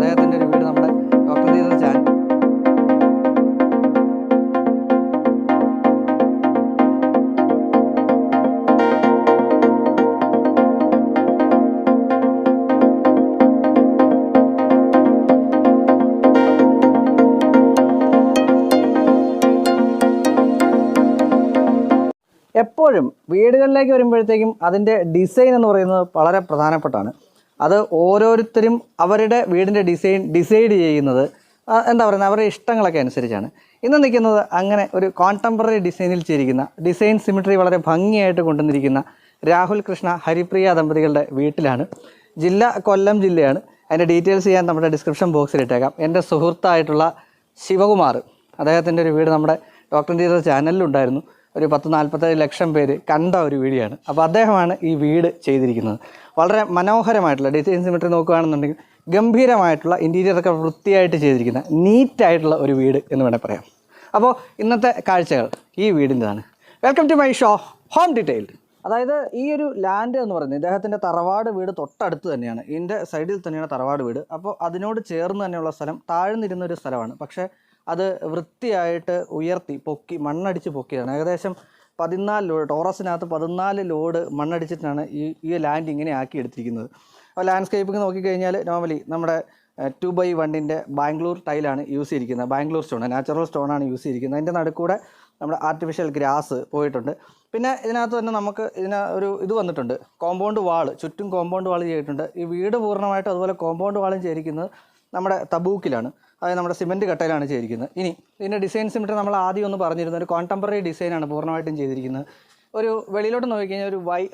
അദ്ദേഹത്തിൻ്റെ ഒരു വീട് നമ്മുടെ ഡോക്ടർ ധീരജ് ചാനൽ. എപ്പോഴും വീടുകളിലേക്ക് വരുമ്പോഴത്തേക്കും അതിൻ്റെ ഡിസൈൻ എന്ന് പറയുന്നത് വളരെ പ്രധാനപ്പെട്ടാണ്. അത് ഓരോരുത്തരും അവരുടെ വീടിൻ്റെ ഡിസൈഡ് ചെയ്യുന്നത് എന്താ പറയുന്നത് അവരുടെ ഇഷ്ടങ്ങളൊക്കെ അനുസരിച്ചാണ്. ഇന്ന് നിൽക്കുന്നത് അങ്ങനെ ഒരു കോണ്ടംപററി ഡിസൈനിൽ ചെയ്തിരിക്കുന്ന ഡിസൈൻ സിമിട്രി വളരെ ഭംഗിയായിട്ട് കൊണ്ടുവന്നിരിക്കുന്ന രാഹുൽ കൃഷ്ണ ഹരിപ്രിയ ദമ്പതികളുടെ വീട്ടിലാണ്. ജില്ല കൊല്ലം ജില്ലയാണ്. അതിൻ്റെ ഡീറ്റെയിൽസ് ഞാൻ നമ്മുടെ ഡിസ്ക്രിപ്ഷൻ ബോക്സിൽ ഇട്ടേക്കാം. എൻ്റെ സുഹൃത്തായിട്ടുള്ള ശിവകുമാർ, അദ്ദേഹത്തിൻ്റെ ഒരു വീട് നമ്മുടെ ഡോക്ടർ ധീരജ് ചാനലിലുണ്ടായിരുന്നു. ഒരു 10-47 ലക്ഷം പേര് കണ്ട ഒരു വീഡിയോ ആണ്. അപ്പോൾ അദ്ദേഹമാണ് ഈ വീട് ചെയ്തിരിക്കുന്നത്. വളരെ മനോഹരമായിട്ടുള്ള ഡിസൈൻ സിമിട്രി നോക്കുകയാണെന്നുണ്ടെങ്കിൽ ഗംഭീരമായിട്ടുള്ള ഇൻറ്റീരിയറൊക്കെ വൃത്തിയായിട്ട് ചെയ്തിരിക്കുന്ന നീറ്റായിട്ടുള്ള ഒരു വീട് എന്ന് വേണേൽ പറയാം. അപ്പോൾ ഇന്നത്തെ കാഴ്ചകൾ ഈ വീടിൻ്റെതാണ്. Welcome to my show home detailed. അതായത് ഈ ഒരു ലാൻഡ് എന്ന് പറയുന്നത് ഇദ്ദേഹത്തിൻ്റെ തറവാട് വീട് തൊട്ടടുത്ത് തന്നെയാണ്. ഇതിൻ്റെ സൈഡിൽ തന്നെയാണ് തറവാട് വീട്. അപ്പോൾ അതിനോട് ചേർന്ന് തന്നെയുള്ള സ്ഥലം താഴ്ന്നിരുന്നൊരു സ്ഥലമാണ്. പക്ഷേ അത് വൃത്തിയായിട്ട് ഉയർത്തി പൊക്കി മണ്ണടിച്ച് പൊക്കിയതാണ്. ഏകദേശം 14 ലോഡ് ടോറസിനകത്ത് 14 ലോഡ് മണ്ണടിച്ചിട്ടാണ് ഈ ലാൻഡ് ഇങ്ങനെ ആക്കി എടുത്തിരിക്കുന്നത്. അപ്പോൾ ലാൻഡ്സ്കേപ്പിംഗ് നോക്കിക്കഴിഞ്ഞാൽ നോർമലി നമ്മുടെ 2x1 ബാംഗ്ലൂർ ടൈലാണ് യൂസ് ചെയ്തിരിക്കുന്നത്. ബാംഗ്ലൂർ സ്റ്റോൺ, നാച്ചുറൽ സ്റ്റോണാണ് യൂസ് ചെയ്തിരിക്കുന്നത്. അതിൻ്റെ നടുക്കൂടെ നമ്മുടെ ആർട്ടിഫിഷ്യൽ ഗ്രാസ് പോയിട്ടുണ്ട്. പിന്നെ ഇതിനകത്ത് തന്നെ നമുക്ക് ഒരു ഇത് വന്നിട്ടുണ്ട്, കോമ്പൗണ്ട് വാൾ, ചുറ്റും കോമ്പൗണ്ട് വാൾ ചെയ്തിട്ടുണ്ട്. ഈ വീട് പൂർണ്ണമായിട്ടും അതുപോലെ കോമ്പൗണ്ട് വാളും ചെയ്തിരിക്കുന്നത് നമ്മുടെ തബൂക്കിലാണ്, അതായത് നമ്മുടെ സിമെൻറ്റ് കട്ടയിലാണ് ചെയ്തിരിക്കുന്നത്. ഇനി ഇതിൻ്റെ ഡിസൈൻ സിമിട്രി നമ്മൾ ആദ്യം ഒന്ന് പറഞ്ഞിരുന്നത് ഒരു കോണ്ടംപററി ഡിസൈനാണ് പൂർണ്ണമായിട്ടും ചെയ്തിരിക്കുന്നത്. ഒരു വെളിയിലോട്ട് നോക്കിക്കഴിഞ്ഞാൽ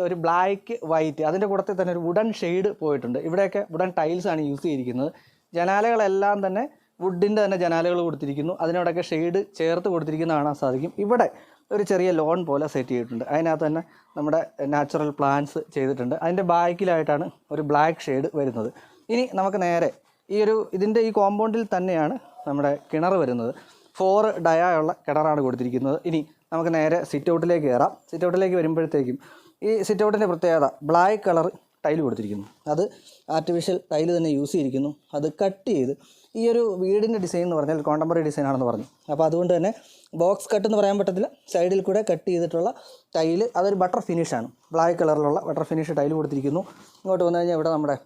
ഒരു ബ്ലാക്ക് വൈറ്റ്, അതിൻ്റെ കൂട്ടത്തിൽ തന്നെ ഒരു വുഡൻ ഷെയ്ഡ് പോയിട്ടുണ്ട്. ഇവിടെയൊക്കെ വുഡൻ ടൈൽസാണ് യൂസ് ചെയ്തിരിക്കുന്നത്. ജനാലകളെല്ലാം തന്നെ വുഡിൻ്റെ തന്നെ ജനാലകൾ കൊടുത്തിരിക്കുന്നു. അതിനോടൊക്കെ ഷെയ്ഡ് ചേർത്ത് കൊടുത്തിരിക്കുന്നത് കാണാൻ സാധിക്കും. ഇവിടെ ഒരു ചെറിയ ലോൺ പോലെ സെറ്റ് ചെയ്തിട്ടുണ്ട്. അതിനകത്ത് തന്നെ നമ്മുടെ നാച്ചുറൽ പ്ലാന്റ്സ് ചെയ്തിട്ടുണ്ട്. അതിൻ്റെ ബാക്കിലായിട്ടാണ് ഒരു ബ്ലാക്ക് ഷെയ്ഡ് വരുന്നത്. ഇനി നമുക്ക് നേരെ ഇതിൻ്റെ ഈ കോമ്പൗണ്ടിൽ തന്നെയാണ് നമ്മുടെ കിണർ വരുന്നത്. 4 ഡയായുള്ള കിണറാണ് കൊടുത്തിരിക്കുന്നത്. ഇനി നമുക്ക് നേരെ സിറ്റ് ഔട്ടിലേക്ക് കയറാം. സിറ്റ് ഔട്ടിലേക്ക് വരുമ്പോഴത്തേക്കും ഈ സിറ്റ് ഔട്ടിൻ്റെ പ്രത്യേകത ബ്ലാക്ക് കളർ ടൈല് കൊടുത്തിരിക്കുന്നു. അത് ആർട്ടിഫിഷ്യൽ ടൈല് തന്നെ യൂസ് ചെയ്തിരിക്കുന്നു. അത് കട്ട് ചെയ്ത് ഈ ഒരു വീടിൻ്റെ ഡിസൈൻ എന്ന് പറഞ്ഞാൽ കോണ്ടംപററി ഡിസൈൻ ആണെന്ന് പറഞ്ഞു. അപ്പോൾ അതുകൊണ്ട് തന്നെ ബോക്സ് കട്ട് എന്ന് പറയാൻ പറ്റത്തില്ല, സൈഡിൽ കൂടെ കട്ട് ചെയ്തിട്ടുള്ള ടൈല്, അതൊരു ബട്ടർ ഫിനിഷാണ്. ബ്ലാക്ക് കളറിലുള്ള ബട്ടർ ഫിനിഷ് ടൈല് കൊടുത്തിരിക്കുന്നു. ഇങ്ങോട്ട് വന്നു കഴിഞ്ഞാൽ ഇവിടെ നമ്മുടെ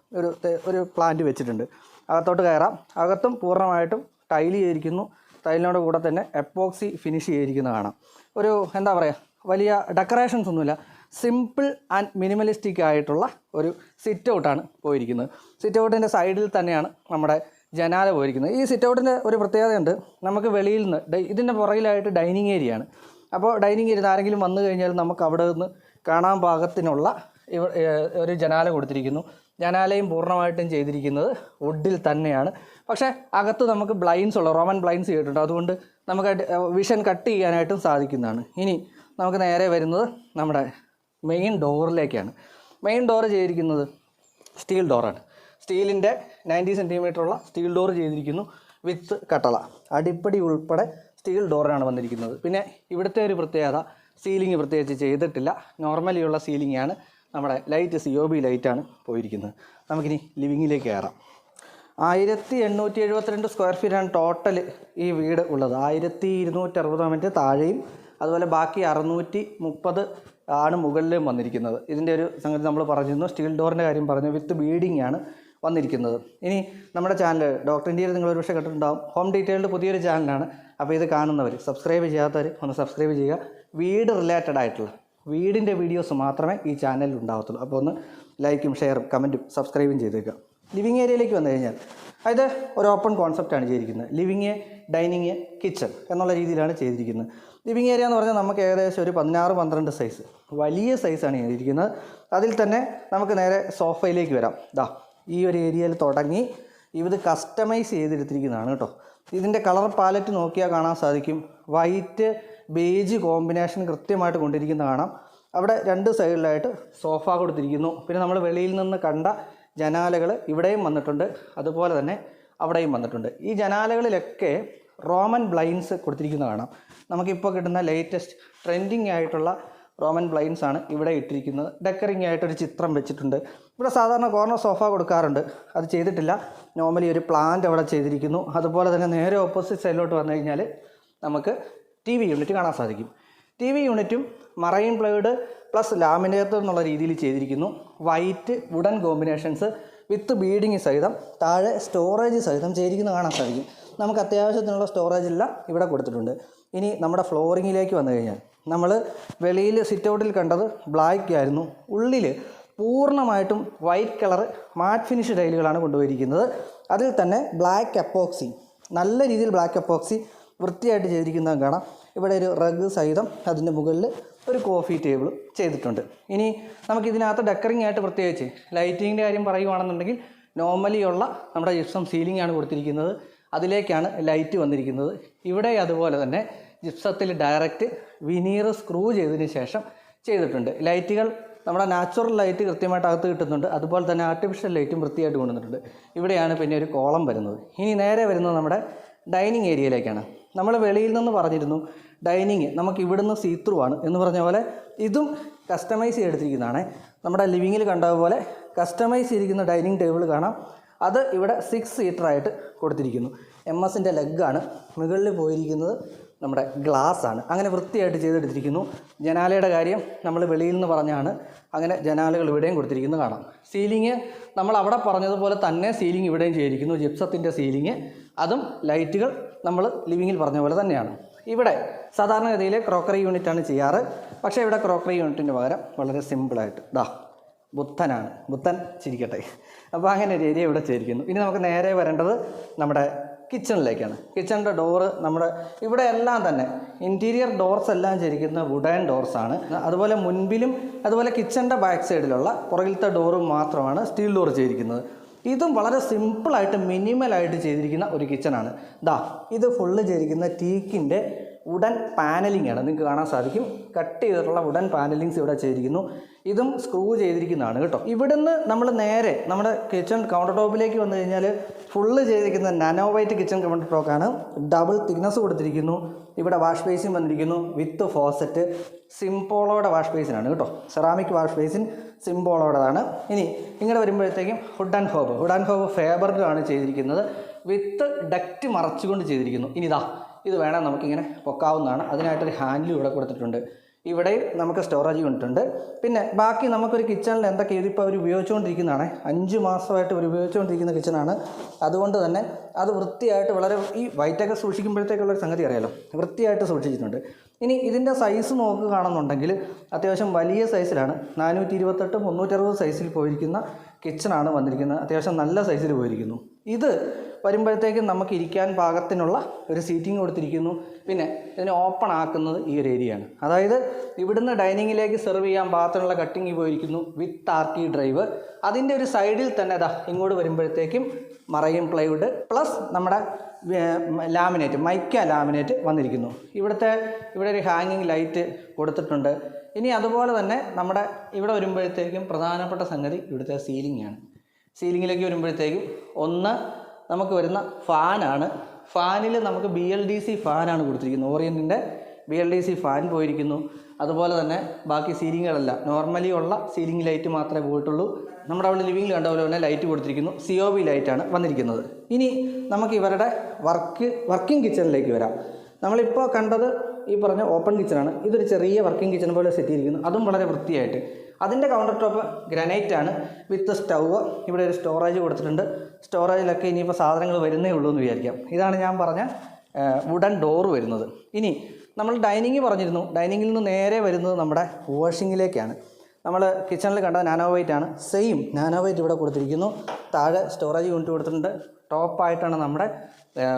ഒരു പ്ലാന്റ് വെച്ചിട്ടുണ്ട്. അകത്തോട്ട് കയറാം. അകത്തും പൂർണ്ണമായിട്ടും ടൈല് ചെയ്തിരിക്കുന്നു. ടൈലിനോട് കൂടെ തന്നെ എപ്പോക്സി ഫിനിഷ് ചെയ്തിരിക്കുന്നത് കാണാം. ഒരു എന്താ പറയുക, വലിയ ഡെക്കറേഷൻസ് ഒന്നുമില്ല, സിമ്പിൾ ആൻഡ് മിനിമലിസ്റ്റിക് ആയിട്ടുള്ള ഒരു സിറ്റ് ഔട്ടാണ് പോയിരിക്കുന്നത്. സിറ്റ് ഔട്ടിൻ്റെ സൈഡിൽ തന്നെയാണ് നമ്മുടെ ജനാല പോയിരിക്കുന്നത്. ഈ സിറ്റ് ഔട്ടിൻ്റെ ഒരു പ്രത്യേകതയുണ്ട്, നമുക്ക് വെളിയിൽ നിന്ന് ഇതിൻ്റെ പുറകിലായിട്ട് ഡൈനിങ് ഏരിയയാണ്. അപ്പോൾ ഡൈനിങ് ഏരിയ ആരെങ്കിലും വന്നു കഴിഞ്ഞാൽ നമുക്ക് അവിടെ നിന്ന് കാണാൻ പാകത്തിനുള്ള ഒരു ജനാല കൊടുത്തിരിക്കുന്നു. ജനാലയും പൂർണ്ണമായിട്ടും ചെയ്തിരിക്കുന്നത് വുഡിൽ തന്നെയാണ്. പക്ഷേ അകത്ത് നമുക്ക് ബ്ലൈൻസ് റോമൻ ബ്ലൈൻസ് ചെയ്തിട്ടുണ്ട്. അതുകൊണ്ട് നമുക്ക് വിഷൻ കട്ട് ചെയ്യാനായിട്ടും സാധിക്കുന്നതാണ്. ഇനി നമുക്ക് നേരെ വരുന്നത് നമ്മുടെ മെയിൻ ഡോറിലേക്കാണ്. മെയിൻ ഡോർ ചെയ്തിരിക്കുന്നത് സ്റ്റീൽ ഡോറാണ്. സ്റ്റീലിൻ്റെ 90 സെൻറ്റിമീറ്ററുള്ള സ്റ്റീൽ ഡോർ ചെയ്തിരിക്കുന്നു വിത്ത് കട്ടള. അടിപ്പടി ഉൾപ്പെടെ സ്റ്റീൽ ഡോറാണ് വന്നിരിക്കുന്നത്. പിന്നെ ഇവിടുത്തെ ഒരു പ്രത്യേകത, സീലിംഗ് പ്രത്യേകിച്ച് ചെയ്തിട്ടില്ല, നോർമലിയുള്ള സീലിംഗ് ആണ്. നമ്മുടെ ലൈറ്റ് COB ലൈറ്റാണ് പോയിരിക്കുന്നത്. നമുക്കിനി ലിവിങ്ങിലേക്ക് കയറാം. 1872 സ്ക്വയർ ഫീറ്റാണ് ടോട്ടൽ ഈ വീട് ഉള്ളത്. 1260 താഴെയും അതുപോലെ ബാക്കി 630 ആണ് മുകളിലും വന്നിരിക്കുന്നത്. ഇതിൻ്റെ ഒരു സംഗതി നമ്മൾ പറഞ്ഞിരുന്നു, സ്റ്റീൽ ഡോറിൻ്റെ കാര്യം പറഞ്ഞു, വിത്ത് ബീഡിംഗ് ആണ് വന്നിരിക്കുന്നത്. ഇനി നമ്മുടെ ചാനൽ ഡോക്ടർ ഇന്ത്യയിൽ നിങ്ങൾ ഒരു പക്ഷേ കണ്ടിട്ടുണ്ടാകും. ഹോം ഡീറ്റെയിൽഡ് പുതിയൊരു ചാനലാണ്. അപ്പോൾ ഇത് കാണുന്നവർ, സബ്സ്ക്രൈബ് ചെയ്യാത്തവർ ഒന്ന് സബ്സ്ക്രൈബ് ചെയ്യുക. വീട് റിലേറ്റഡ് ആയിട്ടുള്ള വീടിൻ്റെ വീഡിയോസ് മാത്രമേ ഈ ചാനലിൽ ഉണ്ടാകത്തുള്ളൂ. അപ്പോൾ ഒന്ന് ലൈക്കും ഷെയറും കമൻറ്റും സബ്സ്ക്രൈബും ചെയ്തേക്കുക. ലിവിങ് ഏരിയയിലേക്ക് വന്നു കഴിഞ്ഞാൽ അത് ഒരു ഓപ്പൺ കോൺസെപ്റ്റാണ് ചെയ്തിരിക്കുന്നത്. ലിവിങ്, ഡൈനിങ്, കിച്ചൺ എന്നുള്ള രീതിയിലാണ് ചെയ്തിരിക്കുന്നത്. ലിവിങ് ഏരിയ എന്ന് പറഞ്ഞാൽ നമുക്ക് ഏകദേശം ഒരു 16-12 സൈസ് വലിയ സൈസാണ് ചെയ്തിരിക്കുന്നത്. അതിൽ തന്നെ നമുക്ക് നേരെ സോഫയിലേക്ക് വരാം. ഈ ഒരു ഏരിയയിൽ തുടങ്ങി ഇത് കസ്റ്റമൈസ് ചെയ്തെടുത്തിരിക്കുന്നതാണ് കേട്ടോ. ഇതിൻ്റെ കളർ പാലറ്റ് നോക്കിയാൽ കാണാൻ സാധിക്കും. വൈറ്റ് ബേജ് കോമ്പിനേഷൻ കൃത്യമായിട്ട് കൊണ്ടിരിക്കുന്ന കാണാം. അവിടെ 2 സൈഡിലായിട്ട് സോഫ കൊടുത്തിരിക്കുന്നു. പിന്നെ നമ്മൾ വെളിയിൽ നിന്ന് കണ്ട ജനാലകൾ ഇവിടെയും വന്നിട്ടുണ്ട്, അതുപോലെ തന്നെ അവിടെയും വന്നിട്ടുണ്ട്. ഈ ജനാലകളിലൊക്കെ റോമൻ ബ്ലൈൻസ് കൊടുത്തിരിക്കുന്ന കാണാം. നമുക്കിപ്പോൾ കിട്ടുന്ന ലേറ്റസ്റ്റ് ട്രെൻഡിങ് ആയിട്ടുള്ള റോമൻ ബ്ലൈൻഡ്സ് ആണ് ഇവിടെ ഇട്ടിരിക്കുന്നത്. ഡെക്കറിങ് ആയിട്ടൊരു ചിത്രം വെച്ചിട്ടുണ്ട്. ഇവിടെ സാധാരണ കോർണർ സോഫ കൊടുക്കാറുണ്ട്, അത് ചെയ്തിട്ടില്ല. നോർമലി ഒരു പ്ലാന്റ് അവിടെ ചെയ്തിരിക്കുന്നു. അതുപോലെ തന്നെ നേരെ ഓപ്പോസിറ്റ് സൈഡിലോട്ട് വന്നു കഴിഞ്ഞാൽ നമുക്ക് TV യൂണിറ്റ് കാണാൻ സാധിക്കും. TV യൂണിറ്റും മറൈൻ പ്ലൈവുഡ് പ്ലസ് ലാമിനേറ്റർ എന്നുള്ള രീതിയിൽ ചെയ്തിരിക്കുന്നു. വൈറ്റ് വുഡൻ കോമ്പിനേഷൻസ് വിത്ത് ബീഡിങ് സഹിതം താഴെ സ്റ്റോറേജ് സഹിതം ചെയ്തിരിക്കുന്നത് കാണാൻ സാധിക്കും. നമുക്ക് അത്യാവശ്യത്തിനുള്ള സ്റ്റോറേജ് എല്ലാം ഇവിടെ കൊടുത്തിട്ടുണ്ട്. ഇനി നമ്മുടെ ഫ്ലോറിങ്ങിലേക്ക് വന്നു കഴിഞ്ഞാൽ നമ്മൾ വെളിയിൽ സിറ്റ് ഔട്ടിൽ കണ്ടത് ബ്ലാക്ക് ആയിരുന്നു. ഉള്ളിൽ പൂർണ്ണമായിട്ടും വൈറ്റ് കളർ മാറ്റ് ഫിനിഷ് ടൈലുകളാണ് കൊണ്ടുപോയിരിക്കുന്നത്. അതിൽ തന്നെ ബ്ലാക്ക് എപ്പോക്സി, നല്ല രീതിയിൽ ബ്ലാക്ക് എപ്പോക്സി വൃത്തിയായിട്ട് ചെയ്തിരിക്കുന്നത് കാണാം. ഇവിടെ ഒരു റഗ് സഹിതം അതിൻ്റെ മുകളിൽ ഒരു കോഫി ടേബിൾ ചെയ്തിട്ടുണ്ട്. ഇനി നമുക്കിതിനകത്ത് ഡെക്കറിങ് ആയിട്ട് പ്രത്യേകിച്ച് ലൈറ്റിങ്ങിൻ്റെ കാര്യം പറയുകയാണെന്നുണ്ടെങ്കിൽ നോർമലി ഉള്ള നമ്മുടെ ജിപ്സം സീലിംഗ് ആണ് കൊടുത്തിരിക്കുന്നത്. അതിലേക്കാണ് ലൈറ്റ് വന്നിരിക്കുന്നത്. ഇവിടെ അതുപോലെ തന്നെ ജിപ്സത്തിൽ ഡയറക്റ്റ് വിനീർ സ്ക്രൂ ചെയ്തതിന് ശേഷം ചെയ്തിട്ടുണ്ട്. ലൈറ്റുകൾ നമ്മുടെ നാച്ചുറൽ ലൈറ്റ് കൃത്യമായിട്ട് അകത്ത് കിട്ടുന്നുണ്ട്. അതുപോലെ തന്നെ ആർട്ടിഫിഷ്യൽ ലൈറ്റും വൃത്തിയായിട്ട് കൊണ്ടുവന്നിട്ടുണ്ട്. ഇവിടെയാണ് പിന്നെ ഒരു കോളം വരുന്നത്. ഇനി നേരെ വരുന്നത് നമ്മുടെ ഡൈനിങ് ഏരിയയിലേക്കാണ്. നമ്മൾ വെളിയിൽ നിന്ന് പറഞ്ഞിരുന്നു ഡൈനിങ് നമുക്ക് ഇവിടുന്ന് സീത്രൂ ആണ് എന്ന് പറഞ്ഞ പോലെ ഇതും കസ്റ്റമൈസ് ചെയ്തെടുത്തിരിക്കുന്നതാണ്. നമ്മുടെ ലിവിങ്ങിൽ കണ്ടതുപോലെ കസ്റ്റമൈസ് ചെയ്തിരിക്കുന്ന ഡൈനിങ് ടേബിൾ കാണാം. അത് ഇവിടെ 6 സീറ്ററായിട്ട് കൊടുത്തിരിക്കുന്നു. MS-ൻ്റെ ലെഗാണ്. മുകളിൽ പോയിരിക്കുന്നത് നമ്മുടെ ഗ്ലാസ് ആണ്. അങ്ങനെ വൃത്തിയായിട്ട് ചെയ്തെടുത്തിരിക്കുന്നു. ജനാലയുടെ കാര്യം നമ്മൾ വെളിയിൽ നിന്ന് പറഞ്ഞാണ്. അങ്ങനെ ജനാലകൾ ഇവിടെയും കൊടുത്തിരിക്കുന്നത് കാണാം. സീലിംഗ് നമ്മൾ അവിടെ പറഞ്ഞതുപോലെ തന്നെ സീലിംഗ് ഇവിടെയും ചെയ്തിരിക്കുന്നു. ജിപ്സത്തിൻ്റെ സീലിംഗ്, അതും ലൈറ്റുകൾ നമ്മൾ ലിവിങ്ങിൽ പറഞ്ഞ പോലെ തന്നെയാണ്. ഇവിടെ സാധാരണഗതിയിൽ ക്രോക്കറി യൂണിറ്റാണ് ചെയ്യാറ്. പക്ഷേ ഇവിടെ ക്രോക്കറി യൂണിറ്റിന് പകരം വളരെ സിമ്പിളായിട്ട് ബുദ്ധനാണ്. ബുദ്ധൻ ചിരിക്കട്ടെ. അപ്പോൾ അങ്ങനെ ഒരു ഏരിയ ഇവിടെ ചെയ്തിരിക്കുന്നു. ഇനി നമുക്ക് നേരെ വരേണ്ടത് നമ്മുടെ കിച്ചണിലേക്കാണ്. കിച്ചണിൻ്റെ ഡോറ് നമ്മുടെ ഇവിടെ എല്ലാം തന്നെ ഇൻറ്റീരിയർ ഡോർസ് എല്ലാം ചെയ്തിരിക്കുന്ന വുഡൻ ഡോർസാണ്. അതുപോലെ മുൻപിലും അതുപോലെ കിച്ചണിൻ്റെ ബാക്ക് സൈഡിലുള്ള പുറകിലത്തെ ഡോറും മാത്രമാണ് സ്റ്റീൽ ഡോർ ചെയ്തിരിക്കുന്നത്. ഇതും വളരെ സിമ്പിളായിട്ട് മിനിമലായിട്ട് ചെയ്തിരിക്കുന്ന ഒരു കിച്ചണാണ്. ഇത് ഫുള്ള് ചെയ്തിരിക്കുന്ന ടീക്കിൻ്റെ വുഡൻ പാനലിംഗ് ആണ്. നിങ്ങൾക്ക് കാണാൻ സാധിക്കും. കട്ട് ചെയ്തിട്ടുള്ള വുഡൻ പാനലിങ്സ് ഇവിടെ ചെയ്തിരിക്കുന്നു. ഇതും സ്ക്രൂ ചെയ്തിരിക്കുന്നതാണ് കേട്ടോ. ഇവിടുന്ന് നമ്മൾ നേരെ നമ്മുടെ കിച്ചൺ കൗണ്ടർ ടോപ്പിലേക്ക് വന്നു കഴിഞ്ഞാൽ ഫുള്ള് ചെയ്തിരിക്കുന്ന നാനോ വൈറ്റ് കിച്ചൺ കൗണ്ടർ ടോപ്പാണ്. ഡബിൾ തിക്നെസ് കൊടുത്തിരിക്കുന്നു. ഇവിടെ വാഷ് ബേസിൻ വന്നിരിക്കുന്നു വിത്ത് ഫോസറ്റ്. സിംപോളോയുടെ വാഷ് ബേസിനാണ് കേട്ടോ. സെറാമിക് വാഷ് ബേസിൻ സിംപോളോടേതാണ്. ഇനി ഇങ്ങനെ വരുമ്പോഴത്തേക്കും ഹുഡ് ആൻഡ് ഹോബ് ഫേബറിലാണ് ചെയ്തിരിക്കുന്നത്. വിത്ത് ഡക്റ്റ് മറച്ചുകൊണ്ട് ചെയ്തിരിക്കുന്നു. ഇനി ഇത് വേണം നമുക്കിങ്ങനെ പൊക്കാവുന്നതാണ്. അതിനായിട്ടൊരു ഹാൻഡിൽ ഇവിടെ കൊടുത്തിട്ടുണ്ട്. ഇവിടെയും നമുക്ക് സ്റ്റോറേജ് യൂണിറ്റ് ഉണ്ട്. പിന്നെ ബാക്കി നമുക്കൊരു കിച്ചണിൽ എന്തൊക്കെ ഇതിപ്പോൾ അവർ ഉപയോഗിച്ചുകൊണ്ടിരിക്കുന്നതാണ്. 5 മാസമായിട്ട് അവർ ഉപയോഗിച്ചുകൊണ്ടിരിക്കുന്ന കിച്ചണാണ്. അതുകൊണ്ട് തന്നെ അത് വൃത്തിയായിട്ട് വളരെ ഈ വൈറ്റൊക്കെ സൂക്ഷിക്കുമ്പോഴത്തേക്കുള്ളൊരു സംഗതി അറിയാലോ, വൃത്തിയായിട്ട് സൂക്ഷിച്ചിട്ടുണ്ട്. ഇനി ഇതിൻ്റെ സൈസ് നോക്കുകയാണെന്നുണ്ടെങ്കിൽ അത്യാവശ്യം വലിയ സൈസിലാണ്. 428 360 സൈസിൽ പോയിരിക്കുന്ന കിച്ചണാണ് വന്നിരിക്കുന്നത്. അത്യാവശ്യം നല്ല സൈസിൽ പോയിരിക്കുന്നു. ഇത് വരുമ്പോഴത്തേക്കും നമുക്ക് ഇരിക്കാൻ പാകത്തിനുള്ള ഒരു സീറ്റിംഗ് കൊടുത്തിരിക്കുന്നു. പിന്നെ ഇതിനെ ഓപ്പൺ ആക്കുന്നത് ഈ ഒരു ഏരിയയാണ്. അതായത് ഇവിടുന്ന് ഡൈനിങ്ങിലേക്ക് സെർവ് ചെയ്യാൻ പാകത്തിനുള്ള കട്ടിങ് പോയിരിക്കുന്നു വിത്ത് RT ഡ്രൈവ്. അതിൻ്റെ ഒരു സൈഡിൽ തന്നെ ഇങ്ങോട്ട് വരുമ്പോഴത്തേക്കും മറൈൻ പ്ലൈവുഡ് പ്ലസ് നമ്മുടെ ലാമിനേറ്റ് മൈക്ക ലാമിനേറ്റ് വന്നിരിക്കുന്നു. ഇവിടെ ഒരു ഹാങ്ങിങ് ലൈറ്റ് കൊടുത്തിട്ടുണ്ട്. ഇനി അതുപോലെ തന്നെ നമ്മുടെ ഇവിടെ വരുമ്പോഴത്തേക്കും പ്രധാനപ്പെട്ട സംഗതി ഇവിടുത്തെ സീലിംഗാണ്. സീലിങ്ങിലേക്ക് വരുമ്പോഴത്തേക്കും ഒന്ന് നമുക്ക് വരുന്ന ഫാനാണ്. ഫാനിൽ നമുക്ക് BLDC ഫാനാണ് കൊടുത്തിരിക്കുന്നത്. ഓറിയൻറ്റിൻ്റെ BLDC ഫാൻ പോയിരിക്കുന്നു. അതുപോലെ തന്നെ ബാക്കി സീലിങ്ങുകളെല്ലാം നോർമലി ഉള്ള സീലിംഗ് ലൈറ്റ് മാത്രമേ പോയിട്ടുള്ളൂ. നമ്മുടെ അവിടെ ലിവിങ്ങിൽ കണ്ട പോലെ തന്നെ ലൈറ്റ് കൊടുത്തിരിക്കുന്നു. COB ലൈറ്റാണ് വന്നിരിക്കുന്നത്. ഇനി നമുക്ക് ഇവരുടെ വർക്കിംഗ് കിച്ചണിലേക്ക് വരാം. നമ്മളിപ്പോൾ കണ്ടത് ഈ പറഞ്ഞ ഓപ്പൺ കിച്ചണാണ്. ഇതൊരു ചെറിയ വർക്കിംഗ് കിച്ചൺ പോലെ സെറ്റ് ചെയ്തിരിക്കുന്നു. അതും വളരെ വൃത്തിയായിട്ട്. അതിൻ്റെ കൗണ്ടർ ടോപ്പ് ഗ്രാനൈറ്റാണ് വിത്ത് സ്റ്റൗവ്. ഇവിടെ ഒരു സ്റ്റോറേജ് കൊടുത്തിട്ടുണ്ട്. സ്റ്റോറേജിലൊക്കെ ഇനിയിപ്പോൾ സാധനങ്ങൾ വരുന്നേ ഉള്ളൂ എന്ന് വിചാരിക്കാം. ഇതാണ് ഞാൻ പറഞ്ഞ വുഡൻ ഡോറ് വരുന്നത്. ഇനി നമ്മൾ ഡൈനിങ് പറഞ്ഞിരുന്നു. ഡൈനിങ്ങിൽ നിന്ന് നേരെ വരുന്നത് നമ്മുടെ വാഷിങ്ങിലേക്കാണ്. നമ്മൾ കിച്ചണിൽ കണ്ട നാനോ വൈറ്റ് ആണ്. സെയിം നാനോ വൈറ്റ് ഇവിടെ കൊടുത്തിരിക്കുന്നു. താഴെ സ്റ്റോറേജ് യൂണിറ്റ് കൊടുത്തിട്ടുണ്ട്. ടോപ്പായിട്ടാണ് നമ്മുടെ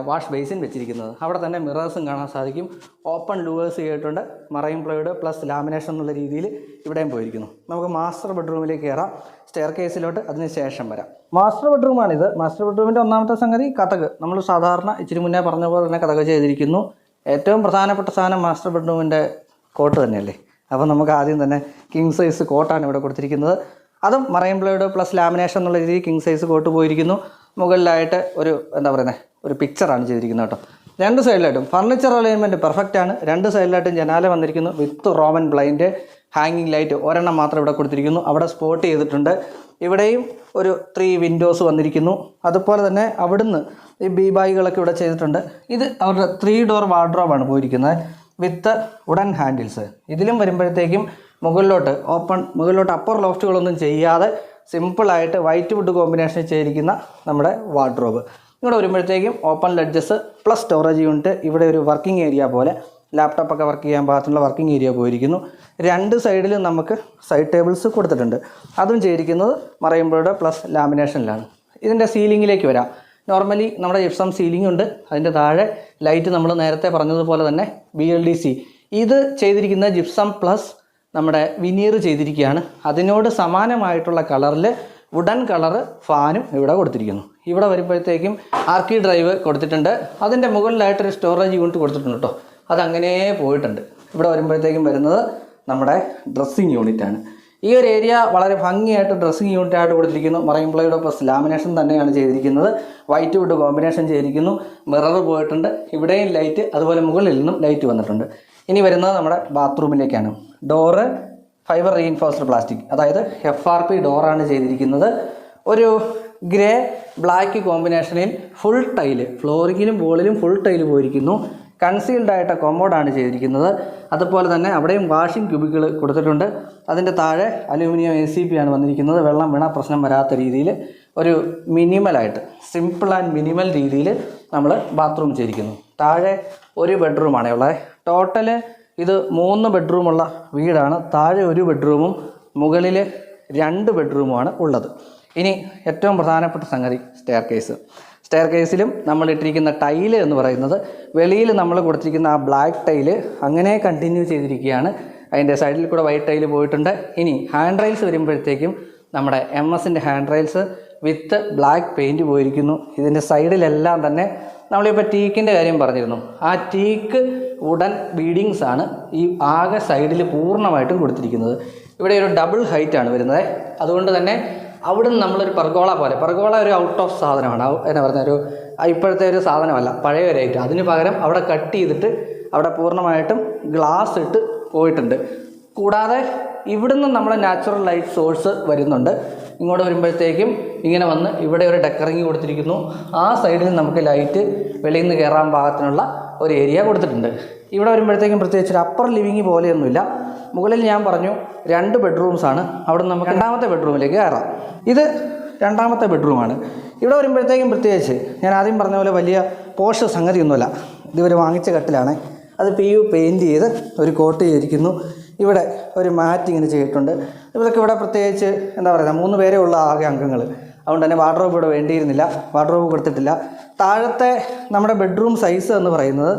വാഷ് ബേസിൻ വെച്ചിരിക്കുന്നത്. അവിടെ തന്നെ മിറേഴ്സും കാണാൻ സാധിക്കും. ഓപ്പൺ ലൂവേഴ്സ് ചെയ്തിട്ടുണ്ട്. മറൈൻ പ്ലൈവുഡ് പ്ലസ് ലാമിനേഷൻ എന്നുള്ള രീതിയിൽ ഇവിടെയും പോയിരിക്കുന്നു. നമുക്ക് മാസ്റ്റർ ബെഡ്റൂമിലേക്ക് കയറാം. സ്റ്റെയർ കേസിലോട്ട് അതിന് ശേഷം വരാം. മാസ്റ്റർ ബെഡ്റൂമാണിത്. മാസ്റ്റർ ബെഡ്റൂമിൻ്റെ ഒന്നാമത്തെ സംഗതി കതക്. നമ്മൾ സാധാരണ ഇച്ചിരി മുന്നേ പറഞ്ഞ പോലെ തന്നെ കതക് ചെയ്തിരിക്കുന്നു. ഏറ്റവും പ്രധാനപ്പെട്ട സാധനം മാസ്റ്റർ ബെഡ്റൂമിൻ്റെ കോട്ട് തന്നെയല്ലേ. അപ്പോൾ നമുക്ക് ആദ്യം തന്നെ കിങ് സൈസ് കോട്ടാണ് ഇവിടെ കൊടുത്തിരിക്കുന്നത്. അതും മറൈൻ പ്ലൈവുഡ് പ്ലസ് ലാമിനേഷൻ എന്നുള്ള രീതിയിൽ കിങ് സൈസ് കോട്ട് പോയിരിക്കുന്നു. മുകളിലായിട്ട് ഒരു ഒരു പിക്ചറാണ് ചെയ്തിരിക്കുന്നത് കേട്ടോ. രണ്ട് സൈഡിലായിട്ടും ഫർണിച്ചർ അലൈൻമെൻറ്റ് പെർഫെക്റ്റ് ആണ്. രണ്ട് സൈഡിലായിട്ടും ജനാല വന്നിരിക്കുന്നു വിത്ത് റോമൻ ബ്ലൈൻഡ്. ഹാങ്ങിങ് ലൈറ്റ് ഒരെണ്ണം മാത്രം ഇവിടെ കൊടുത്തിരിക്കുന്നു, അവിടെ സ്പോട്ട് ചെയ്തിട്ടുണ്ട്. ഇവിടെയും ഒരു 3 വിൻഡോസ് വന്നിരിക്കുന്നു. അതുപോലെ തന്നെ അവിടുന്ന് ഈ ബി ബാഗുകളൊക്കെ ഇവിടെ ചെയ്തിട്ടുണ്ട്. ഇത് അവരുടെ 3 ഡോർ വാർഡ്രോബാണ് പോയിരിക്കുന്നത് വിത്ത് വുഡൻ ഹാൻഡിൽസ്. ഇതിലും വരുമ്പോഴത്തേക്കും മുകളിലോട്ട് അപ്പർ ലോഫ്റ്റുകളൊന്നും ചെയ്യാതെ സിമ്പിളായിട്ട് വൈറ്റ് വുഡ് കോമ്പിനേഷൻ ചെയ്തിരിക്കുന്ന നമ്മുടെ വാർഡ്രോബ്. ഇവിടെ വരുമ്പോഴത്തേക്കും open ledges plus storage unit. ഇവിടെ ഒരു വർക്കിംഗ് ഏരിയ പോലെ ലാപ്ടോപ്പൊക്കെ വർക്ക് ചെയ്യാൻ പാകത്തിനുള്ള വർക്കിംഗ് ഏരിയ പോയിരിക്കുന്നു. 2 സൈഡിലും നമുക്ക് സൈഡ് ടേബിൾസ് കൊടുത്തിട്ടുണ്ട്. അതും ചെയ്തിരിക്കുന്നത് മറയുമ്പോഴുടെ പ്ലസ് ലാമിനേഷനിലാണ്. ഇതിൻ്റെ സീലിങ്ങിലേക്ക് വരാം. നോർമലി നമ്മുടെ ജിപ്സം സീലിംഗ് ഉണ്ട്, അതിൻ്റെ താഴെ ലൈറ്റ് നമ്മൾ നേരത്തെ പറഞ്ഞതുപോലെ തന്നെ BLDC. ഇത് ചെയ്തിരിക്കുന്ന ജിപ്സം പ്ലസ് നമ്മുടെ വിനീർ ചെയ്തിരിക്കുകയാണ്. അതിനോട് സമാനമായിട്ടുള്ള കളറിൽ വുഡൻ കളറ് ഫാനും ഇവിടെ കൊടുത്തിരിക്കുന്നു. ഇവിടെ വരുമ്പോഴത്തേക്കും ആർക്കി ഡ്രൈവ് കൊടുത്തിട്ടുണ്ട്. അതിൻ്റെ മുകളിലായിട്ടൊരു സ്റ്റോറേജ് യൂണിറ്റ് കൊടുത്തിട്ടുണ്ട് കേട്ടോ, അതങ്ങനെ പോയിട്ടുണ്ട്. ഇവിടെ വരുമ്പോഴത്തേക്കും വരുന്നത് നമ്മുടെ ഡ്രസ്സിങ് യൂണിറ്റാണ്. ഈ ഒരു ഏരിയ വളരെ ഭംഗിയായിട്ട് ഡ്രസ്സിങ് യൂണിറ്റായിട്ട് കൊടുത്തിരിക്കുന്നു. മറൈൻ പ്ലൈയുടെ പ്ലസ് ലാമിനേഷൻ തന്നെയാണ് ചെയ്തിരിക്കുന്നത്. വൈറ്റ് വുഡ് കോമ്പിനേഷൻ ചെയ്തിരിക്കുന്നു. മിറർ പോയിട്ടുണ്ട്. ഇവിടെയും ലൈറ്റ്, അതുപോലെ മുകളിൽ നിന്നും ലൈറ്റ് വന്നിട്ടുണ്ട്. ഇനി വരുന്നത് നമ്മുടെ ബാത്റൂമിലേക്കാണ്. ഡോറ് ഫൈബർ റീഇൻഫോഴ്സ്ഡ് പ്ലാസ്റ്റിക്, അതായത് FRP ഡോറാണ് ചെയ്തിരിക്കുന്നത്. ഒരു ഗ്രേ ബ്ലാക്ക് കോമ്പിനേഷനിൽ ഫുൾ ടൈല്, ഫ്ലോറിങ്ങിലും വോളിലും ഫുൾ ടൈല് പോയിരിക്കുന്നു. കൺസീൽഡ് ആയിട്ട് കൊമോഡാണ് ചെയ്തിരിക്കുന്നത്. അതുപോലെ തന്നെ അവിടെയും വാഷിംഗ് ക്യൂബിക്കിൾ കൊടുത്തിട്ടുണ്ട്. അതിൻ്റെ താഴെ അലൂമിനിയം ACP ആണ് വന്നിരിക്കുന്നത്. വെള്ളം വീണ പ്രശ്നം വരാത്ത രീതിയിൽ ഒരു മിനിമലായിട്ട് സിമ്പിൾ ആൻഡ് മിനിമൽ രീതിയിൽ നമ്മൾ ബാത്റൂം ചെയ്തിരിക്കുന്നു. താഴെ ഒരു ബെഡ്റൂമാണ് ഉള്ളത്. ടോട്ടല് ഇത് 3 ബെഡ്റൂമുള്ള വീടാണ്. താഴെ ഒരു ബെഡ്റൂമും മുകളിൽ 2 ബെഡ്റൂമുമാണ് ഉള്ളത്. ഇനി ഏറ്റവും പ്രധാനപ്പെട്ട സംഗതി സ്റ്റെയർ കേസിലും നമ്മൾ ഇട്ടിരിക്കുന്ന ടൈല് എന്ന് പറയുന്നത് വെളിയിൽ നമ്മൾ കൊടുത്തിരിക്കുന്ന ആ ബ്ലാക്ക് ടൈല് അങ്ങനെ കണ്ടിന്യൂ ചെയ്തിരിക്കുകയാണ്. അതിൻ്റെ സൈഡിൽ കൂടെ വൈറ്റ് ടൈല് പോയിട്ടുണ്ട്. ഇനി ഹാൻഡ് റെയിൽസ് വരുമ്പോഴത്തേക്കും നമ്മുടെ MS-ൻ്റെ hand rails with black paint പോയിരിക്കുന്നു. ഇതിൻ്റെ സൈഡിലെല്ലാം തന്നെ നമ്മളിപ്പോൾ ടീക്കിൻ്റെ കാര്യം പറഞ്ഞിരുന്നു. ആ ടീക്ക് വുഡൻ ബീഡിങ്സ് ആണ് ഈ ആകെ സൈഡിൽ പൂർണ്ണമായിട്ടും കൊടുത്തിരിക്കുന്നത്. ഇവിടെ ഒരു ഡബിൾ ഹൈറ്റാണ് വരുന്നത്. അതുകൊണ്ട് തന്നെ അവിടെ നിന്ന് നമ്മളൊരു പെർഗോള ഒരു ഔട്ട് ഓഫ് സാധനമാണ്. എന്നാ പറയുന്നത്, ഒരു ഇപ്പോഴത്തെ ഒരു സാധനമല്ല, പഴയ ഒരു ഐറ്റം. അതിന് പകരം അവിടെ കട്ട് ചെയ്തിട്ട് അവിടെ പൂർണ്ണമായിട്ടും ഗ്ലാസ് ഇട്ട് പോയിട്ടുണ്ട്. കൂടാതെ ഇവിടുന്ന് നമ്മുടെ നാച്ചുറൽ ലൈറ്റ് സോഴ്സ് വരുന്നുണ്ട്. ഇങ്ങോട്ട് വരുമ്പോഴത്തേക്കും ഇങ്ങനെ വന്ന് ഇവിടെ ഒരു ഡെക്കറിങ് കൊടുത്തിരിക്കുന്നു. ആ സൈഡിൽ നമുക്ക് ലൈറ്റ് വെളിയിൽ നിന്ന് കയറാൻ പാകത്തിനുള്ള ഒരു ഏരിയ കൊടുത്തിട്ടുണ്ട്. ഇവിടെ വരുമ്പോഴത്തേക്കും പ്രത്യേകിച്ച് ഒരു അപ്പർ ലിവിങ് പോലെയൊന്നുമില്ല. മുകളിൽ ഞാൻ പറഞ്ഞു 2 ബെഡ്റൂംസാണ്. അവിടെ നമുക്ക് 2ാമത്തെ ബെഡ്റൂമിലേക്ക് കയറാം. ഇത് 2ാമത്തെ ബെഡ്റൂമാണ്. ഇവിടെ വരുമ്പോഴത്തേക്കും പ്രത്യേകിച്ച് ഞാൻ ആദ്യം പറഞ്ഞ പോലെ വലിയ പോഷ് സംഗതിയൊന്നുമല്ല. ഇതുവരെ വാങ്ങിച്ച കട്ടിലാണ്. അത് PU പെയിൻറ്റ് ചെയ്ത് ഒരു കോട്ട് ചെയ്തിരിക്കുന്നു. ഇവിടെ ഒരു മാറ്റ് ഇങ്ങനെ ചെയ്തിട്ടുണ്ട്. ഇവർക്ക് ഇവിടെ പ്രത്യേകിച്ച് എന്താ പറയുക, 3 പേരേ ഉള്ള ആകെ അംഗങ്ങൾ. അതുകൊണ്ട് തന്നെ വാർഡ്രോബ് ഇവിടെ വേണ്ടിയിരുന്നില്ല, വാർഡ്രോബ് കൊടുത്തിട്ടില്ല. താഴത്തെ നമ്മുടെ ബെഡ്റൂം സൈസ് എന്ന് പറയുന്നത്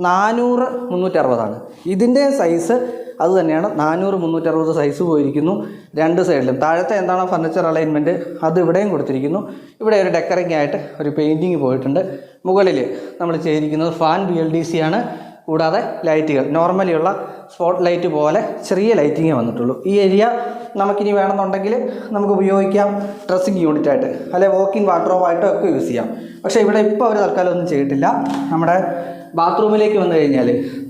400-360 ഇതിൻ്റെ സൈസ് അത് തന്നെയാണ്. 400-360 സൈസ് പോയിരിക്കുന്നു 2 സൈഡിലും. താഴത്തെ എന്താണോ ഫർണിച്ചർ അലൈൻമെൻറ്റ് അത് ഇവിടെയും കൊടുത്തിരിക്കുന്നു. ഇവിടെ ഒരു ഡെക്കറിങ് ആയിട്ട് ഒരു പെയിൻറ്റിങ് പോയിട്ടുണ്ട്. മുകളിൽ നമ്മൾ ചെയ്തിരിക്കുന്നത് ഫാൻ BLDC ആണ്. കൂടാതെ ലൈറ്റുകൾ നോർമലിയുള്ള സ്പോട്ട് ലൈറ്റ് പോലെ ചെറിയ ലൈറ്റിങ്ങേ വന്നിട്ടുള്ളൂ. ഈ ഏരിയ നമുക്കിനി വേണമെന്നുണ്ടെങ്കിൽ നമുക്ക് ഉപയോഗിക്കാം ഡ്രസ്സിങ് യൂണിറ്റായിട്ട്, അല്ലെങ്കിൽ വോക്കിൻ വാർഡ്രോബായിട്ടും ഒക്കെ യൂസ് ചെയ്യാം. പക്ഷേ ഇവിടെ ഇപ്പോൾ അവർ തൽക്കാലം ഒന്നും ചെയ്തിട്ടില്ല. നമ്മുടെ ബാത്റൂമിലേക്ക് വന്നു കഴിഞ്ഞാൽ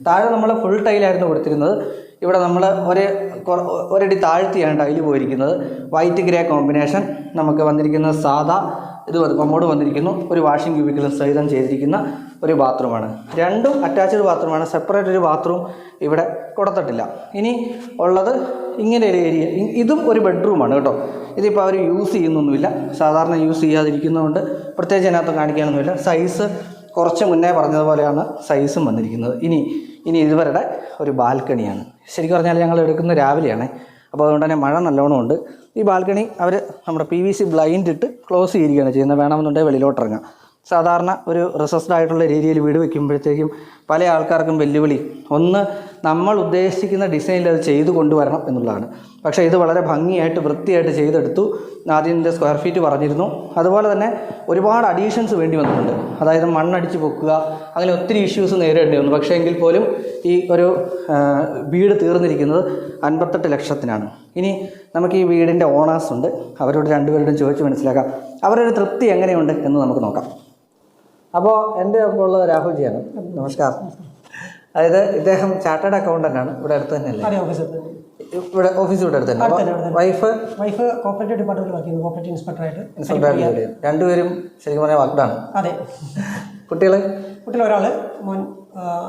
താഴെ നമ്മൾ ഫുൾ ടൈലായിരുന്നു കൊടുത്തിരുന്നത്. ഇവിടെ നമ്മൾ ഒരടി താഴ്ത്തിയാണ് ടൈല് പോയിരിക്കുന്നത്. വൈറ്റ് ഗ്രേ കോമ്പിനേഷൻ നമുക്ക് വന്നിരിക്കുന്നത്. സാധാ ഇത് കൊമോഡ് വന്നിരിക്കുന്നു. ഒരു വാഷിംഗ് ക്യൂബിക്കിലും സഹിതം ചെയ്തിരിക്കുന്ന ഒരു ബാത്റൂമാണ്. 2ഉം അറ്റാച്ച്ഡ് ബാത്റൂമാണ്. സെപ്പറേറ്റ് ഒരു ബാത്റൂം ഇവിടെ കൊടുത്തിട്ടില്ല. ഇനി ഉള്ളത് ഇങ്ങനെ ഒരു ഏരിയ. ഇതും ഒരു ബെഡ്റൂമാണ് കേട്ടോ. ഇതിപ്പോൾ അവർ യൂസ് ചെയ്യുന്നൊന്നുമില്ല. സാധാരണ യൂസ് ചെയ്യാതിരിക്കുന്നതുകൊണ്ട് പ്രത്യേകിച്ച് അതിനകത്ത് കാണിക്കാനൊന്നുമില്ല. സൈസ് കുറച്ച് മുന്നേ പറഞ്ഞതുപോലെയാണ് സൈസും വന്നിരിക്കുന്നത്. ഇനി ഇതുവരുടെ ഒരു ബാൽക്കണിയാണ്. ശരിക്കും പറഞ്ഞാൽ ഞങ്ങൾ എടുക്കുന്ന രാവിലെയാണ്. അപ്പോൾ അതുകൊണ്ട് തന്നെ മഴ നല്ലോണം ഉണ്ട്. ഈ ബാൽക്കണി അവർ നമ്മുടെ PVC ബ്ലൈൻഡ് ഇട്ട് ക്ലോസ് ചെയ്യുകയാണ് ചെയ്യുന്നത്. വേണമെന്നുണ്ടെങ്കിൽ വെളിയിലോട്ടിറങ്ങാം. സാധാരണ ഒരു റിസസ്ഡ് ആയിട്ടുള്ള ഏരിയയിൽ വീട് വയ്ക്കുമ്പോഴത്തേക്കും പല ആൾക്കാർക്കും വെല്ലുവിളി ഒന്ന് നമ്മൾ ഉദ്ദേശിക്കുന്ന ഡിസൈനിൽ അത് ചെയ്തു കൊണ്ടുവരണം എന്നുള്ളതാണ്. പക്ഷേ ഇത് വളരെ ഭംഗിയായിട്ട് വൃത്തിയായിട്ട് ചെയ്തെടുത്തു. ആദ്യത്തെ സ്ക്വയർ ഫീറ്റ് പറഞ്ഞിരുന്നു. അതുപോലെ തന്നെ ഒരുപാട് അഡീഷൻസ് വേണ്ടി വന്നിട്ടുണ്ട്. അതായത് മണ്ണടിച്ച് പൊക്കുക, അങ്ങനെ ഒത്തിരി ഇഷ്യൂസ് നേരിടേണ്ടി വന്നു. പക്ഷേ എങ്കിൽ പോലും ഈ ഒരു വീട് തീർന്നിരിക്കുന്നത് 58 ലക്ഷത്തിനാണ്. ഇനി നമുക്ക് ഈ വീടിൻ്റെ ഓണേഴ്സ് ഉണ്ട്, അവരോട് 2 പേരോടും ചോദിച്ച് മനസ്സിലാക്കാം അവരൊരു തൃപ്തി എങ്ങനെയുണ്ട് എന്ന് നമുക്ക് നോക്കാം. അപ്പോൾ എൻ്റെ ഒപ്പം ഉള്ളത് രാഹുൽജിയാണ്. നമസ്കാരം. അതായത് ഇദ്ദേഹം ചാർട്ടേഡ് അക്കൗണ്ടൻ്റ് ആണ്. ഇവിടെ അടുത്ത് തന്നെയല്ലേ? ഇവിടെ ഓഫീസ് ഇവിടെ അടുത്ത് തന്നെ. വൈഫ് കോപ്പറേറ്റീവ് ഡിപ്പാർട്ട്മെന്റിൽ വർക്ക് ചെയ്യുന്നു. കോപ്പറേറ്റീവ് ഇൻസ്പെക്ടറായിട്ട്. രണ്ടുപേരും ശരിക്കും പറഞ്ഞാൽ വർക്ക്ഡാണ്. അതെ. കുട്ടികൾ ഒരാൾ മോൻ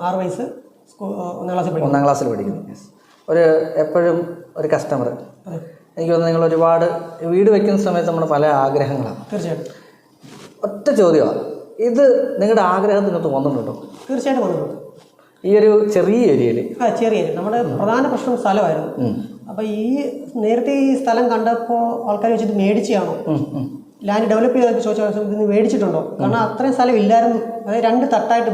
6 വയസ്സ്, 1ാം ക്ലാസ്സിൽ പഠിക്കുന്നു. ഒരു എപ്പോഴും ഒരു കസ്റ്റമർ. എനിക്ക് തോന്നുന്നു നിങ്ങൾ ഒരുപാട് വീട് വയ്ക്കുന്ന സമയത്ത് നമ്മൾ പല ആഗ്രഹങ്ങളാണ്. തീർച്ചയായിട്ടും. ഒറ്റ ചോദ്യമാണ്, ഇത് നിങ്ങളുടെ ആഗ്രഹത്തിന് തോന്നുന്നുണ്ടോ? തീർച്ചയായിട്ടും തോന്നുന്നുണ്ട്. ഈ ഒരു ചെറിയ ഏരിയയിൽ ചെറിയ നമ്മുടെ പ്രധാന പ്രശ്നം സ്ഥലമായിരുന്നു. അപ്പോൾ നേരത്തെ ഈ സ്ഥലം കണ്ടപ്പോൾ ആൾക്കാർ വെച്ചിട്ട് മേടിച്ചാണോ, ലാൻഡ് ഡെവലപ്പ് ചെയ്തൊക്കെ ചോദിച്ചാൽ ഇതിന് മേടിച്ചിട്ടുണ്ടോ? കാരണം അത്രയും സ്ഥലം ഇല്ലായിരുന്നു. അതായത് 3 തട്ടായിട്ട്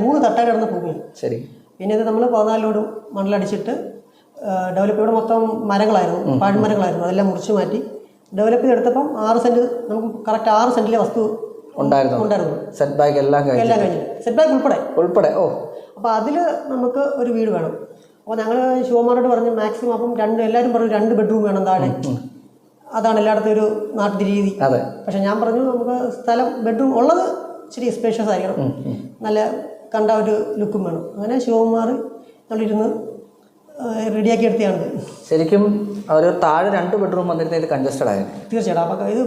കിടന്ന ഭൂമിയാണ്. ശരി. പിന്നെ ഇത് നമ്മൾ 14 ലോഡ് മണലടിച്ചിട്ട് ഡെവലപ്പ് ഇവിടെ മൊത്തം മരങ്ങളായിരുന്നു, പാഴ്മരങ്ങളായിരുന്നു. അതെല്ലാം മുറിച്ച് മാറ്റി ഡെവലപ്പ് ചെയ്തെടുത്തപ്പം 6 സെൻറ്റ്, നമുക്ക് കറക്റ്റ് 6 സെൻറ്റിലെ വസ്തു ഉണ്ടായിരുന്നു. സെറ്റ് ബാക്ക് എല്ലാം കഴിഞ്ഞു, സെറ്റ് ബാക്ക് ഉൾപ്പെടെ. അപ്പോൾ അതിൽ നമുക്ക് ഒരു വീട് വേണം. അപ്പോൾ ഞങ്ങൾ ശിവകുമാരോട് പറഞ്ഞു മാക്സിമം, അപ്പം എല്ലാവരും പറഞ്ഞു 2 ബെഡ്റൂം വേണം താഴെ. അതാണ് എല്ലായിടത്തും ഒരു നാട്ടിൻ്റെ രീതി. പക്ഷെ ഞാൻ പറഞ്ഞു നമുക്ക് സ്ഥലം ബെഡ്റൂം ഉള്ളത് ഇച്ചിരി സ്പേഷ്യസ് ആയിരിക്കണം, നല്ല കണ്ട ഒരു ലുക്കും വേണം. അങ്ങനെ ശിവകുമാർ നമ്മളിരുന്ന് റെഡിയാക്കി എടുത്തതാണ്. ശരിക്കും ഒരു താഴെ 2 ബെഡ്റൂം വന്നിരുന്നതിൽ കൺജസ്റ്റഡ് ആയിരുന്നു. തീർച്ചയായിട്ടും. അപ്പോൾ ഇത്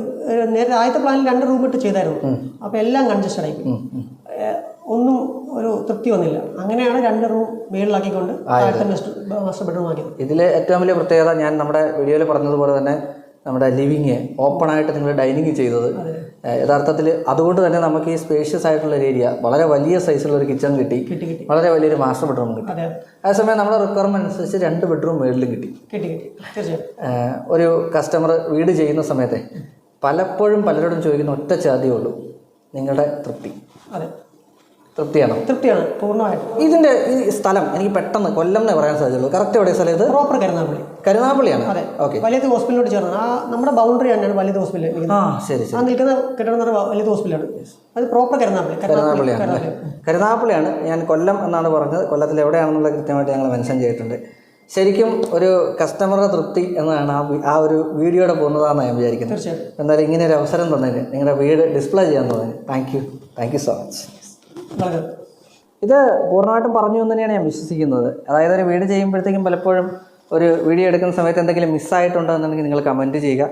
നേരത്തെ ആദ്യത്തെ പ്ലാനിൽ 2 റൂം ഇട്ട് ചെയ്തായിരുന്നു. അപ്പോൾ എല്ലാം കൺജസ്റ്റഡ് ആയി, ഒന്നും ഒരു തൃപ്തി വന്നില്ല. അങ്ങനെയാണ് 2 റൂം മേളിലാക്കിക്കൊണ്ട് മാസ്റ്റർ ബെഡ്റൂം ആക്കിയത്. ഇതിൽ ഏറ്റവും വലിയ പ്രത്യേകത ഞാൻ നമ്മുടെ വീഡിയോയിൽ പറഞ്ഞതുപോലെ തന്നെ നമ്മുടെ ലിവിങ് ഓപ്പണായിട്ട് നിങ്ങൾ ഡൈനിങ് ചെയ്തത് യഥാർത്ഥത്തിൽ അതുകൊണ്ട് തന്നെ നമുക്ക് ഈ സ്പേഷ്യസ് ആയിട്ടുള്ള ഒരു ഏരിയ, വളരെ വലിയ സൈസുള്ള ഒരു കിച്ചൺ കിട്ടി, വളരെ വലിയൊരു മാസ്റ്റർ ബെഡ്റൂം കിട്ടി. അതേസമയം നമ്മുടെ റിക്വയർമെന്റ് അനുസരിച്ച് 2 ബെഡ്റൂം മേളിലും കിട്ടി. ഒരു കസ്റ്റമർ വീട് ചെയ്യുന്ന സമയത്ത് പലപ്പോഴും പലരോടും ചോദിക്കുന്ന ഒറ്റ ചോദ്യമേ ഉള്ളൂ, നിങ്ങളുടെ തൃപ്തി. തൃപ്തിയാണ് പൂർണ്ണമായിട്ടും. ഇതിന്റെ ഈ സ്ഥലം എനിക്ക് പെട്ടെന്ന് കൊല്ലം എന്നേ പറയാൻ സാധിച്ചുള്ളൂ. കറക്റ്റ് എവിടെ സ്ഥലം? ഇത് പ്രോപ്പർ കരുനാഗപ്പള്ളിയാണ്. അതെ. ഓക്കെ. വലിയ ഹോസ്പിറ്റലിനോട് ചേർന്ന് നമ്മുടെ ബൗണ്ടറി തന്നെയാണ് വലിയ ഹോസ്പിറ്റൽ. ശരി. നിൽക്കുന്ന കെട്ടിടം വലിയ ഹോസ്പിറ്റലാണ്. അത് പ്രോപ്പർ കരുനാഗപ്പള്ളിയാണ്. ഞാൻ കൊല്ലം എന്നാണ് പറഞ്ഞത്. കൊല്ലത്തിൽ എവിടെയാണെന്നുള്ള കൃത്യമായിട്ട് ഞങ്ങൾ മെൻഷൻ ചെയ്തിട്ടുണ്ട്. ശരിക്കും ഒരു കസ്റ്റമറുടെ തൃപ്തി എന്നാണ് ആ ഒരു വീഡിയോയുടെ പൂർണ്ണതാണെന്ന് ഞാൻ വിചാരിക്കുന്നത്. തീർച്ചയായും. എന്തായാലും ഇങ്ങനെ ഒരു അവസരം തന്നതിന്, നിങ്ങളുടെ വീട് ഡിസ്പ്ലേ ചെയ്യാൻ തന്നതിന് താങ്ക് യു സോ മച്ച്. ഇത് പൂർണ്ണമായിട്ടും പറഞ്ഞു എന്ന് തന്നെയാണ് ഞാൻ വിശ്വസിക്കുന്നത്. അതായത് ഒരു വീട് ചെയ്യുമ്പോഴത്തേക്കും പലപ്പോഴും ഒരു വീഡിയോ എടുക്കുന്ന സമയത്ത് എന്തെങ്കിലും മിസ്സായിട്ടുണ്ടോ എന്നുണ്ടെങ്കിൽ നിങ്ങൾ കമൻറ്റ് ചെയ്യുക.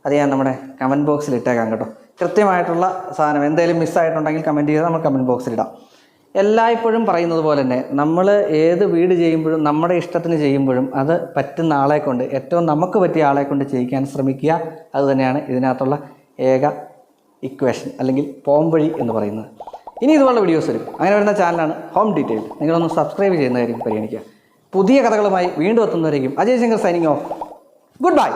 അത് ഞാൻ നമ്മുടെ കമൻറ്റ് ബോക്സിൽ ഇട്ടേക്കാം കേട്ടോ. കൃത്യമായിട്ടുള്ള സാധനം എന്തെങ്കിലും മിസ്സായിട്ടുണ്ടെങ്കിൽ കമൻറ്റ് ചെയ്താൽ നമ്മൾ കമൻറ്റ് ബോക്സിലിടാം. എല്ലായ്പ്പോഴും പറയുന്നത് പോലെ തന്നെ നമ്മൾ ഏത് വീട് ചെയ്യുമ്പോഴും നമ്മുടെ ഇഷ്ടത്തിന് ചെയ്യുമ്പോഴും അത് പറ്റുന്ന ആളെ കൊണ്ട്, ഏറ്റവും നമുക്ക് പറ്റിയ ആളെ കൊണ്ട് ചെയ്യിക്കാൻ ശ്രമിക്കുക. അതുതന്നെയാണ് ഇതിനകത്തുള്ള ഏക ഇക്വേഷൻ അല്ലെങ്കിൽ പോംവഴി എന്ന് പറയുന്നത്. ഇനി ഇതുപോലുള്ള വീഡിയോസ് വരും. അങ്ങനെ വരുന്ന ചാനലാണ് ഹോം ഡീറ്റെയിൽഡ്. നിങ്ങളൊന്ന് സബ്സ്ക്രൈബ് ചെയ്യുന്നതായിരിക്കും പരിഗണിക്കുക. പുതിയ കഥകളുമായി വീണ്ടും എത്തുന്നവരേക്കും Ajay Shankar signing off. Good bye.